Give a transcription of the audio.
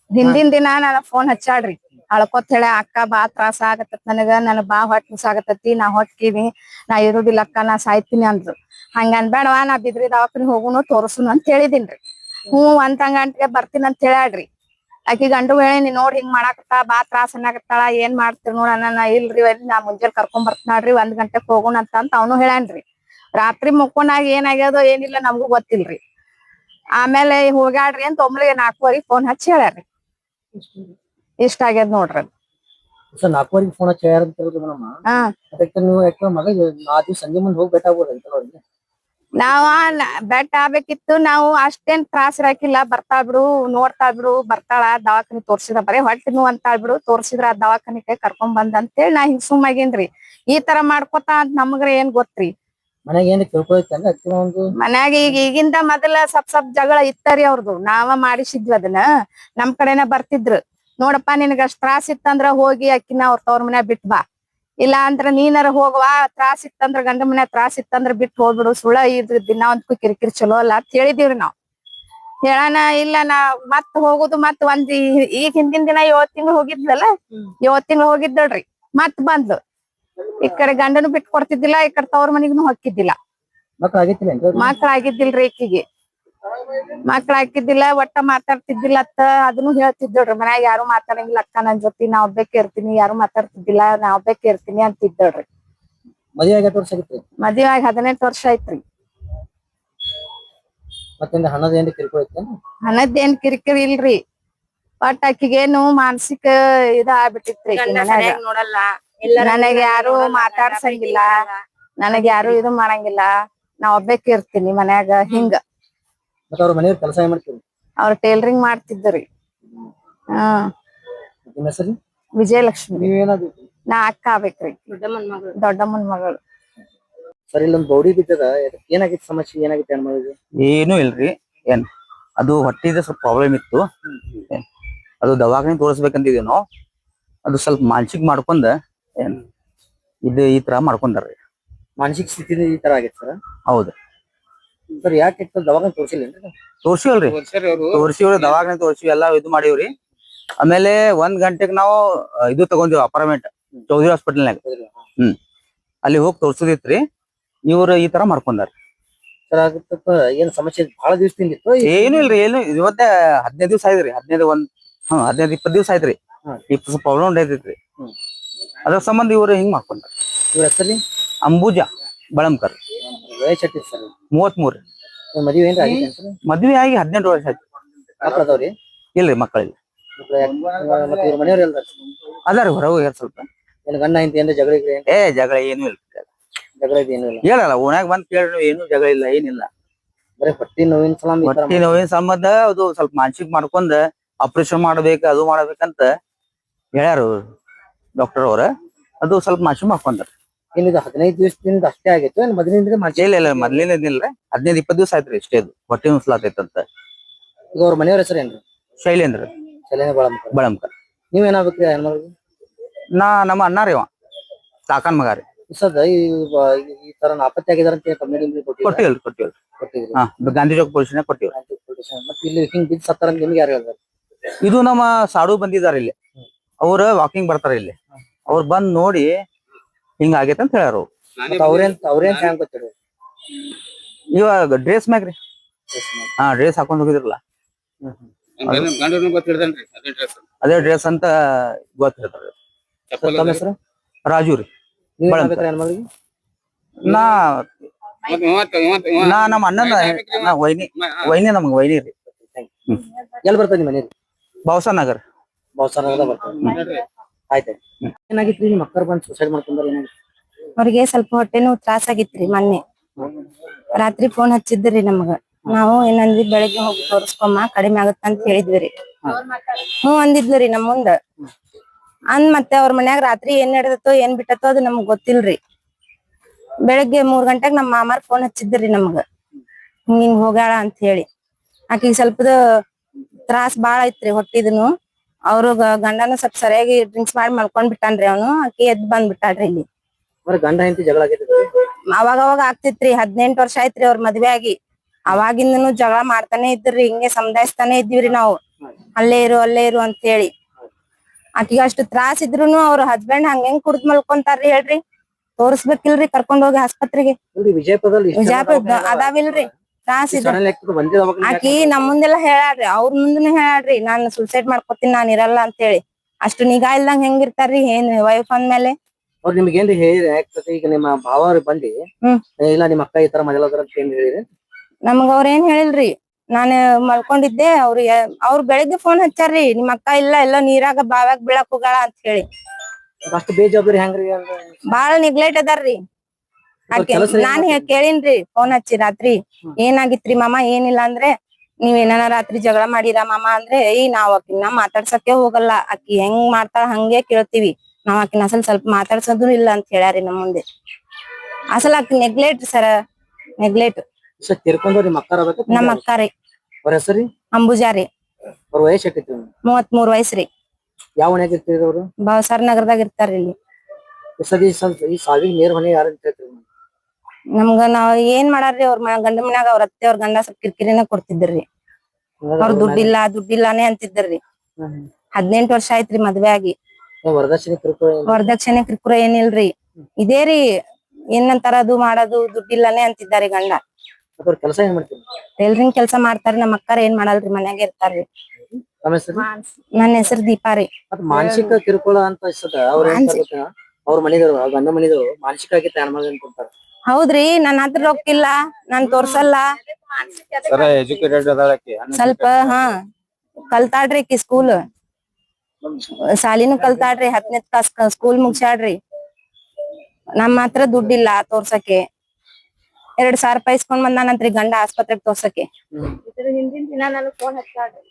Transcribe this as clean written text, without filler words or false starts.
ಹಿಂದಿನ ದಿನ ನನ್ನ ಫೋನ್ ಹಚ್ಚಾಡ್ರಿ ಅಳ್ಕೊತ್ ಹೇಳ ಅಕ್ಕ ಬಾ ತ್ರಾಸ ಆಗತ್ತ ನನ್ ಬಾ ಹೊಟ್ಟ ಸಾಗತತಿ ನಾ ಹೊಟ್ಕಿನಿ ನಾ ಇರುದಿಲ್ಲ ಅಕ್ಕ ನಾ ಸಾಯ್ತೀನಿ ಅಂದ್ರು ಹಂಗ ಅನ್ಬೇಡವಾ ನಾ ಬಿದ್ರಿ ದವಾಖಾನಿ ಹೋಗುನು ತೋರ್ಸುನು ಅಂತ ಹೇಳಿದಿನ್ರಿ. ಒಂದ್ ಗಂಟೆಗೆ ಬರ್ತೀನಿ ಅಂತ ಹೇಳ್ಯಾಡ್ರಿ. ಆಕಿ ಗಂಡು ಹೇಳಿ ನೋಡ್ ಹಿಂಗ್ ಮಾಡಾಕತ್ತ ಬಾ ತ್ರಾಸ ಅನ್ನಕತ್ತಾಳ ಏನ್ ಮಾಡ್ತೀರಿ ನೋಡ ನಾ ಇಲ್ರಿ ನಾ ಮುಂಜಾನೆ ಕರ್ಕೊಂಡ್ ಬರ್ತೀನಾಳ್ರಿ 1 ಗಂಟೆಕ್ ಹೋಗುಣ ಅಂತ ಅವನು ಹೇಳ್ಯಾನ್ರಿ. ರಾತ್ರಿ ಮುಕ್ಕೊಂಡಾಗ ಏನಾಗ್ಯದೋ ಏನಿಲ್ಲ ನಮಗೂ ಗೊತ್ತಿಲ್ರಿ. ಆಮೇಲೆ ಹೋಗ್ಯಾಡ್ರಿ ಅಂತ ಒಮ್ಮೆಲೆ 4:15 ಫೋನ್ ಹಚ್ಚಿ ಹೇಳ್ಯಾರ್ರಿ ಇಷ್ಟ ಆಗ್ಯದ ನೋಡ್ರಿ. ಸರ್ 4:15 ಫೋನ್ ಹಚ್ಚಿ ಹೇಳ್ಯಾರ ಅಂತ ಹೇಳಿದ್ರು ಮೇಡಮ್. ಅದಕ್ಕೆ ನೀವು ಯಾಕೆ ಮಗ 4 ದಿವಸ ಸಂಜೆ ಮುಂದೆ ಹೋಗಿ ಬೇಕಾಗ್ಬೋದಂತ ಅವ್ರಿಗೆ. ನಾವ ಬೆಟ್ ಆಗ್ಬೇಕಿತ್ತು. ನಾವು ಅಷ್ಟೇನ್ ತ್ರಾಸ ಇರಾಕಿಲ್ಲ. ಬರ್ತಾಳ ಬಿಡು ನೋಡ್ತಾಳ ಬಿಡು ಬರ್ತಾಳ ದವಾಖಾನಿ ತೋರ್ಸಿದ್ರ ಬರೀ ಹೊಟ್ಟಿ ನೋವು ಅಂತಾಳ ಬಿಡು ತೋರ್ಸಿದ್ರ ದವಾಖಾನಿಗೆ ಕರ್ಕೊಂಡ್ ಬಂದ ಅಂತೇಳಿ ನಾ ಹಿಂಗ್ ಸುಮ್ಮಾಗೇನ್ರಿ. ಈ ತರ ಮಾಡ್ಕೊತ ಅಂತ ನಮಗ್ರ ಏನ್ ಗೊತ್ತ್ರಿ. ಮನ್ಯಾಗ ಏನ್ ಕೇಳ್ಕೊಳತ್ತೇನ್ರಿ ಅಕ್ಕಿ ಒಂದು ಮನ್ಯಾಗ ಈಗಿಂದ ಮೊದಲ ಸ್ವಲ್ಪ ಜಗಳ ಇತ್ತರಿ ಅವ್ರದು. ನಾವ ಮಾಡಿಸಿದ್ವಿ ಅದನ್ನ. ನಮ್ ಕಡೆನ ಬರ್ತಿದ್ರು ನೋಡಪ್ಪ ನಿನಗ ಅಷ್ಟ್ ತ್ರಾಸ ಇತ್ತಂದ್ರ ಹೋಗಿ ಅಕ್ಕಿನ ಅವ್ರ ತವ್ರ ಮನ್ಯಾಗ ಬಿಟ್ ಬಾ, ಇಲ್ಲ ಅಂದ್ರ ನೀನಾರ ಹೋಗವಾ, ತ್ರಾಸ ಇತ್ತಂದ್ರ ಗಂಡ ಮನ್ಯಾಗ ತ್ರಾಸ ಇತ್ತಂದ್ರ ಬಿಟ್ಟು ಹೋಗ್ಬಿಡು, ಸುಳ್ಳ ಇದ್ರ ದಿನ ಒಂದ್ಕು ಕಿರಿಕಿರಿ ಚಲೋ ಅಲ್ಲ ಅಂತ ಹೇಳಿದಿವ್ರಿ ನಾವ್. ಹೇಳಾನ ಇಲ್ಲ ನಾ ಮತ್ ಹೋಗುದು ಮತ್ ಈಗ ಹಿಂದಿನ ದಿನ 7 ತಿಂಗಳು ಹೋಗಿದ್ಲಲ್ಲ 7 ತಿಂಗಳು ಹೋಗಿದ್ದಳ್ರಿ. ಮತ್ ಬಂದ್ಲು. ಈ ಕಡೆ ಗಂಡನು ಬಿಟ್ಟು ಕೊಡ್ತಿದ್ದಿಲ್ಲ, ಈ ಕಡೆ ತವ್ರ ಮನಿಗ್ನು ಹೊಕ್ಕಿದ್ದಿಲ್ಲ. ಮಕ್ಳ ಆಗಿದ್ದಿಲ್ರಿ ಈಕಿಗೆ. ಮಕ್ಳ ಹಾಕಿದ್ದಿಲ್ಲ, ಒಟ್ಟ ಮಾತಾಡ್ತಿದ್ದಿಲ್ಲ ಅತ್ತ ಅದನ್ನು ಹೇಳ್ತಿದ್ದಳ್ರಿ. ಮನ್ಯಾಗ ಯಾರು ಮಾತಾಡಂಗಿಲ್ಲ ಅಕ್ಕ ನನ್ ಜೊತೆ ನಾ ಒಬ್ಬಾಕೆ ಇರ್ತೀನಿ, ಯಾರು ಮಾತಾಡ್ತಿದ್ದಿಲ್ಲ ನಾ ಒಬ್ಬಾಕೆ ಇರ್ತೀನಿ ಅಂತಿದ್ದಳ್ರಿ. ಮದ್ವೆ ಆಗಿ 8 ವರ್ಷ ಆಗಿತ್ರಿ. ಮದ್ವೆ ಆಗಿ 18 ವರ್ಷ ಆಯ್ತ್ರಿ. ಮತ್ತೆ ಹಣದ ಕಿರಿಕಿರಿ ಐತೇನು? ಹಣದ್ದೇನ್ ಕಿರಿಕಿರಿ ಇಲ್ರಿ. ಬಟ್ ಆಕಿಗೇನು ಮಾನಸಿಕ ಆಗ್ಬಿಟ್ಟಿತ್ರಿ. ನನಗ್ ಯಾರು ಮಾತಾಡ್ಸಂಗಿಲ್ಲ, ನನಗ್ ಯಾರು ಇದು ಮಾಡಂಗಿಲ್ಲ, ನಾ ಒಬ್ಬಾಕೆ ಇರ್ತೀನಿ ಮನ್ಯಾಗ ಹಿಂಗ. ಮತ್ತೆ ಅವ್ರ ಮನೆಯವ್ರ ಕೆಲಸ ಏನ್ ಮಾಡ್ತೀರಿ? ಅವ್ರ ಟೇಲರಿಂಗ್ ಮಾಡ್ತಿದ್ರಿ. ವಿಜಯಲಕ್ಷ್ಮಿ. ನೀವೇನಾದ್ರು ನಾ ಅಕ್ಕ ಆಗ್ಬೇಕ್ರಿ, ದೊಡ್ಡಮ್ಮನ್ ಮಗಳು. ಸರ್ ಇಲ್ಲೊಂದು ಬೌಡಿ ಬಿದ್ದದ, ಏನಾಗಿತ್ತು ಸಮಸ್ಯೆ ಏನಾಗಿತ್ತು ಹೆಣ್ಮಗಳಿಗೆ? ಏನು ಇಲ್ರಿ. ಏನ್ ಅದು ಹೊಟ್ಟಿದ ಸ್ವಲ್ಪ ಪ್ರಾಬ್ಲಮ್ ಇತ್ತು. ಅದು ದವಾಖಾನೆ ತೋರಿಸ್ಬೇಕಂತಿದೀವಿ ನಾವು. ಅದು ಸ್ವಲ್ಪ ಮಾನಸಿಕ ಮಾಡ್ಕೊಂಡ ಇದು ಈ ತರ ಮಾಡ್ಕೊಂಡಾರ್ರಿ. ಮಾನಸಿಕ ಸ್ಥಿತಿ ಈ ತರ ಆಗೈತೆ ಸರ್? ಹೌದು ಸರ್. ಯಾಕೆ ದವಾಖಾನೆ ತೋರಿಸಿಲ್ಲೇನ್ರಿ? ತೋರ್ಸಿವಲ್ರಿ, ತೋರ್ಸಿವ್ರಿ ದವಾಖಾನೆ ತೋರ್ಸಿವಿ ಎಲ್ಲಾ ಇದು ಮಾಡಿವ್ರಿ. ಆಮೇಲೆ 1 ಗಂಟೆಗೆ ನಾವು ಇದು ತಗೊಂಡಿವಿ ಅಪಾರ್ಟ್ಮೆಂಟ್ ಚೌಧರಿ ಹಾಸ್ಪಿಟಲ್ನಾಗ. ಅಲ್ಲಿ ಹೋಗಿ ತೋರ್ಸುದಿತ್ರಿ. ಇವ್ರು ಈ ತರ ಮಾಡ್ಕೊಂಡಾರ. ಸರ್ ಆಗತ್ತ ಏನ್ ಸಮಸ್ಯೆ ಬಹಳ ದಿವಸದಿಂದ ಇತ್ತು? ಏನು ಇಲ್ರಿ, ಏನು ಇವತ್ತೇ 15 ದಿವಸ ಆಯ್ತ್ರಿ. 15-20 ದಿವಸ ಆಯ್ತ್ರಿ. ಸ್ವಲ್ಪ ಪ್ರಾಬ್ಲಮ್ ಐತ್ರಿ. ಅದ್ರ ಸಂಬಂಧ ಇವ್ರು ಹಿಂಗ್ ಮಾಡ್ಕೊಂಡಾರ. ಇವ್ರ ಹೆಸರು ಅಂಬುಜಾ ಬಳಂಕರ್. ವಯಸ್ಸು ಎಷ್ಟಿದೆ ಸರ್? 33. ಮದ್ವೆ ಏನ್ರಿ ಆಗಿತ್ತು ಸರ್? ಮದ್ವೆ ಆಗಿ 18 ವರ್ಷ ಆಯ್ತು. ಮಕ್ಳು ಅದಾವ್ರಿ? ಇಲ್ರಿ ಮಕ್ಕಳಿಲ್ಲ. ಮತ್ತೆ ಇವ್ರ ಮನೆಯವ್ರ ಎಲ್ಲ ಅದಾರಿ ಹೊರಗೆ ಸ್ವಲ್ಪ. ಏನ್ ಗಂಡ ಹೆಂಡತಿ ಏನ್ರಿ ಜಗಳ? ಜಗಳ ಏನು ಇಲ್ಲ. ಜಗಳ ಏನು ಇಲ್ಲ? ಹೇಳಲ್ಲ ಓಣ್ಯಾಗ ಬಂದ್ ಕೇಳ್ರಿ, ಏನು ಜಗಳ ಇಲ್ಲ ಏನಿಲ್ಲ. ಬರೀ ಹೊಟ್ಟಿ ನೋವಿನ ಸಂಬಂಧ ಅದು ಸ್ವಲ್ಪ ಮಾನಸಿಕ ಮಾಡ್ಕೊಂಡ್ ಆಪರೇಷನ್ ಮಾಡ್ಬೇಕು ಅದು ಮಾಡ್ಬೇಕಂತ ಹೇಳ್ಯಾರ ಡಾಕ್ಟರ್ ಅವ್ರ. ಅದು ಸ್ವಲ್ಪ ಮಾನಸಿಕ ಮಾಡ್ಕೊಂಡಾರ. ಏನಿದು 15 ದಿವಸದಿಂದ ಅಷ್ಟೇ ಆಗಿತ್ತು ಏನ್ ಮೊದಲಿನಿಂದ? ಇಲ್ಲ ಮೊದ್ಲಿನದಿಲ್ರಿ. 15-20 ದಿವಸ ಆಯ್ತ್ರಿ ಇಷ್ಟೇ. ಅದು ಹೊಟ್ಟೆ ನುಸ್ಲಾತೈತಂತ. ಈಗ ಅವ್ರ ಮನೆಯವ್ರ ಹೆಸರು ಏನ್ರಿ? ಶೈಲೇಂದ್ರ ಬಳಂಕರ್. ನೀವೇನಾಗ್ಬೇಕ್ರಿ ಹೆಣ್ಮಗಳಿಗೆ? ನಮ್ಮ ಅಣ್ಣಾರಿ ಅವ ಕಾಕನ್ ಮಗ ರೀ. ಸದ ಈ ತರ ನಾಪತ್ತೆ ಆಗಿದಾರ ಅಂತ ಕೊಟ್ಟಿವಲ್ರಿ. ಗಾಂಧಿ ಚೌಕ್ ಪೊಲೀಸ್ನಾಗ ಕೊಟ್ಟಿವಿ. ಮತ್ತೆ ಇಲ್ಲಿ ಹಿಂಗ್ ಬಿದ್ದು ಸತ್ತಾರ ಅಂತ ನಿಮ್ಗೆ ಯಾರು ಹೇಳ್ತಾರೆ? ಇದು ನಮ್ಮ ಸಾಡು ಬಂದಿದಾರ ಇಲ್ಲಿ. ಅವ್ರ ವಾಕಿಂಗ್ ಬರ್ತಾರ ಇಲ್ಲಿ. ಅವ್ರು ಬಂದ್ ನೋಡಿ ಹಿಂಗ ಆಗೇತ ಅಂತ ಹೇಳ್ಯಾರ. ಅವ್ರೇನ್ ಹ್ಯಾಂಗ್ ಗೊತ್ತಿರಿ? ಇವಾಗ ಡ್ರೆಸ್ ಮ್ಯಾಗ್ರಿ. ಡ್ರೆಸ್ ಹಾಕೊಂಡ್ ಹೋಗಿದ್ರಲ್ಲ ಅದೇ ಡ್ರೆಸ್ ಅಂತ ಗೊತ್ತಿರ್ತಾರೆ. ರಾಜು ರೀ. ನಮ್ಮ ಅಣ್ಣನ ವೈನಿ ನಮ್ಗ ವೈನಿ ರೀ. ಎಲ್ಲಿ ಬರ್ತದೆ ಮನೆ? ಭಾವಸಾನಗರ್. ಬರ್ತದೆ. ಆಯ್ತಾಯ್ತು. ಏನಾಗಿತ್ರಿ ನಿಮ್ ಅಕ್ಕರ್ ಬಂದ್ ಸುಸೈಡ್ ಮಾಡ್ಕೊಂಡ್ರ ಏನಾಗಿತ್ತು? ಅವ್ರಿಗೆ ಸ್ವಲ್ಪ ಹೊಟ್ಟೆ ನೋವು ತ್ರಾಸ ಆಗಿತ್ರಿ ಮೊನ್ನೆ. ರಾತ್ರಿ ಫೋನ್ ಹಚ್ಚಿದ್ರಿ ನಮಗ. ನಾವು ಏನಂದ್ವಿ ಬೆಳಗ್ಗೆ ಹೋಗಿ ತೋರ್ಸ್ಕೊಮ್ಮ ಕಡಿಮೆ ಆಗತ್ತ ಅಂತ ಹೇಳಿದ್ವಿ. ಅಂದಿದ್ಲರಿ ನಮ್ ಮುಂದ. ಮತ್ತೆ ಅವ್ರ ಮನ್ಯಾಗ ರಾತ್ರಿ ಏನ್ ನಡೆದತ್ತೋ ಏನ್ ಬಿಟ್ಟತ್ತೋ ಅದು ನಮಗ್ ಗೊತ್ತಿಲ್ರಿ. ಬೆಳಗ್ಗೆ 3 ಗಂಟೆಗ್ ನಮ್ಮ ಮಾಮಾರ್ ಫೋನ್ ಹಚ್ಚಿದ್ರಿ ನಮಗ, ಹಿಂಗ್ ಹೋಗ್ಯಾಳ ಅಂತ ಹೇಳಿ. ಆಕಿಗ್ ಸ್ವಲ್ಪದ ತ್ರಾಸ್ ಬಾಳ ಐತ್ರಿ ಹೊಟ್ಟಿದನು. ಅವ್ರು ಗಂಡನ ಸ್ವಲ್ಪ ಸರಿಯಾಗಿ ಡ್ರಿಂಕ್ಸ್ ಮಾಡಿ ಮಲ್ಕೊಂಡ್ ಬಿಟ್ಟಾನ್ರಿ ಅವನು. ಆಕಿ ಎದ್ ಬಂದ್ಬಿಟ್ಟಾಳ್ರಿ ಇಲ್ಲಿ. ಗಂಡ ಹೆಂಡತಿ ಜಗಳ ಆಗೈತಿ? ಅವಾಗ ಆಗ್ತಿತ್ರಿ. 18 ವರ್ಷ ಆಯ್ತ್ರಿ ಅವ್ರ ಮದ್ವೆ ಆಗಿ. ಅವಾಗಿಂದನು ಜಗಳ ಮಾಡ್ತಾನೆ ಇದ್ರಿ. ಹಿಂಗೆ ಸಮದಾಯಿಸ್ತಾನೆ ಇದ್ವಿರಿ ನಾವು, ಅಲ್ಲೇ ಇರು ಅಂತ ಹೇಳಿ. ಆಕಿಗ ಅಷ್ಟು ತ್ರಾಸ್ ಇದ್ರುನು ಅವ್ರ ಹಸ್ಬೆಂಡ್ ಹಂಗೆಂಗ್ ಕುಡ್ದ್ ಮಲ್ಕೊಂತಾರ್ರಿ ಹೇಳ್ರಿ. ತೋರ್ಸ್ಬೇಕಿಲ್ರಿ ಕರ್ಕೊಂಡ್ ಹೋಗಿ ಆಸ್ಪತ್ರೆಗೆ. ವಿಜಯಪುರ ಅದಾವಿಲ್ರಿ ತ್ರಾಸ್ ಇದ. ಆಕಿ ನಮ್ ಮುಂದೆಲ್ಲಾ ಹೇಳಾಡ್ರಿ, ಅವ್ರ ಮುಂದನು ಹೇಳಾಡ್ರಿ, ನಾನ್ ಸುಸೈಡ್ ಮಾಡ್ಕೊತೀನಿ, ನಾನ್ ಇರಲ್ಲ ಅಂತ ಹೇಳಿ. ಅಷ್ಟು ನಿಗಾ ಇಲ್ದಂಗ ಹೆಂಗಿರ್ತಾರ್ರಿ ಏನ್ ವೈಫ್ ಅಂದ್ಮೇಲೆ. ಅವ್ರ ನಿಮ್ಗೆ ಏನ್ರಿ ಹೇಳಿ ಈಗ ನಿಮ್ಮ ಭಾವ ಬಂದಿ ಇಲ್ಲ ನಿಮ್ಮ ಅಕ್ಕ ಈ ತರ ಮನೆಯಲ್ಲ ಅಂತ ಏನ್ ಹೇಳಿರಿ? ನಮಗ ಅವ್ರ ಏನ್ ಹೇಳಿಲ್ರಿ. ನಾನ್ ಮಲ್ಕೊಂಡಿದ್ದೆ. ಅವ್ರು ಬೆಳಿಗ್ಗೆ ಫೋನ್ ಹಚ್ಚಾರ್ರಿ, ನಿಮ್ ಅಕ್ಕ ಇಲ್ಲ ಎಲ್ಲೋ ನೀರಾಗ ಬಾವ್ಯಾಗ ಬೀಳಾಕ್ ಹೋಗಾಳ ಅಂತ ಹೇಳಿ. ಅಷ್ಟು ಬೇಜವಾಬ್ದಾರಿ ಹೆಂಗ್ರಿ? ಬಾಳ ನೆಗ್ಲೆಕ್ಟ್ ಅದಾರ್ರಿ. ನಾನ್ ಕೇಳಿನ್ರಿ ಫೋನ್ ಹಚ್ಚಿ ರಾತ್ರಿ, ಏನಾಗಿತ್ರಿ ಮಾಮ? ಏನಿಲ್ಲ ಅಂದ್ರೆ, ನೀವ್ ಏನಾರ ರಾತ್ರಿ ಜಗಳ ಮಾಡಿರ ಮಾಮ ಅಂದ್ರೆ, ನಾವ್ ಆಕಿನ ಮಾತಾಡ್ಸಕ್ಕೆ ಹೋಗಲ್ಲ, ಆಕಿ ಹೆಂಗ್ ಮಾಡ್ತಾಳ ಹಂಗೆ ಕೇಳ್ತೀವಿ, ನಾವ್ ಆಕಿನ ಸ್ವಲ್ಪ ಮಾತಾಡ್ಸೋದು ಇಲ್ಲ ಅಂತ ಹೇಳ್ಯಾರಿ ನಮ್ ಮುಂದೆ. ಆಕಿ ನೆಗ್ಲೆಕ್ಟ್ ಸರ, ನೆಗ್ಲೆಕ್ಟ್. ತಿರ್ಕೊಂಡ್ರ ನಿಮ್ ಅಕ್ಕಾರ? ನಮ್ ಅಕ್ಕಾರಿ. ಅವ್ರ ಹೆಸರಿ ಅಂಬುಜಾರಿ. ಅವ್ರ ವಯಸ್ಸು ಎಷ್ಟಿತ್ತು? 33 ವಯಸ್ಸ್ರಿ. ಯಾವ ಮನ್ಯಾಗ ಇರ್ತೀರಿ ಅವ್ರು? ಬಾವಸಾರ್ ನಗರದಾಗ ಇರ್ತಾರ್ರಿ ಇಲ್ಲಿ. ಈ ಸಾವಿಗೆ ನೇರ್ ಹೊಣೆ ಯಾರು ಅಂತ ಹೇಳ್ತೀರಿ? ನಾವ್ ಏನ್ ಮಾಡಾರ್ರಿ, ಅವ್ರ ಗಂಡ ಮನ್ಯಾಗ ಅವ್ರ ಅತ್ತೆ ಅವ್ರ ಗಂಡ ಸ್ವಲ್ಪ ಕಿರಿಕಿರಿನ ಕೊಡ್ತಿದ್ರಿ. ಅವ್ರ ದುಡ್ಡಿಲ್ಲಾನೇ ಅಂತಿದ್ದರ್ರಿ. 18 ವರ್ಷ ಆಯ್ತ್ರಿ ಮದ್ವೆ ಆಗಿ. ವರದಕ್ಷಿಣೆ ಕಿರುಕುಳ ಏನಿಲ್ರಿ. ಇದೇ ರೀ ಏನಂತಾರ ಅದು ಮಾಡೋದು, ದುಡ್ಡಿಲ್ಲಾನೇ ಅಂತಿದ್ದಾರಿ ಗಂಡ. ಕೆಲಸ ಏನ್ ಮಾಡ್ತೀರಿ? ಟೈಲರಿಂಗ್ ಕೆಲಸ ಮಾಡ್ತಾರಿ. ನಮ್ ಅಕ್ಕಾರ ಏನ್ ಮಾಡಲ್ರಿ, ಮನ್ಯಾಗ ಇರ್ತಾರ್ರಿ. ನನ್ನ ಹೆಸರು ದೀಪಾರಿ. ಮಾನಸಿಕ ಕಿರುಕುಳ ಅಂತ ಅವ್ರ ಮನೆದವ್ರು, ಗಂಡ ಮನೆದವ್ರು ಮಾನಸಿಕ ಆಗಿ ತಯಾರು ಮಾಡಿ ಕೊಡ್ತಾರ. ಹೌದ್ರಿ, ನನ್ ಹತ್ರ ರೊಕ್ಕಿಲ್ಲ, ನಾನ್ ತೋರ್ಸಲ್ಲ. ಸ್ವಲ್ಪ ಕಲ್ತಾಡ್ರಿ ಆಕಿ ಸ್ಕೂಲ್ ಸಾಲಿನೂ ಕಲ್ತಾಡ್ರಿ. 10ನೇ ಕ್ಲಾಸ್ ಸ್ಕೂಲ್ ಮುಗ್ಸಾಡ್ರಿ. ನಮ್ಮ ಹತ್ರ ದುಡ್ಡಿಲ್ಲ ತೋರ್ಸಕ್ಕೆ. 2,000 ರೂಪಾಯಿ ಇಸ್ಕೊಂಡ್ ಬಂದಾನಂತ್ರಿ ಗಂಡ ಆಸ್ಪತ್ರೆಗೆ ತೋರ್ಸಕ್ಕೆ. ಹಿಂದಿನ ದಿನ ನನಗ್ ಫೋನ್ ಹಚ್ಚಾಡ್ರಿ.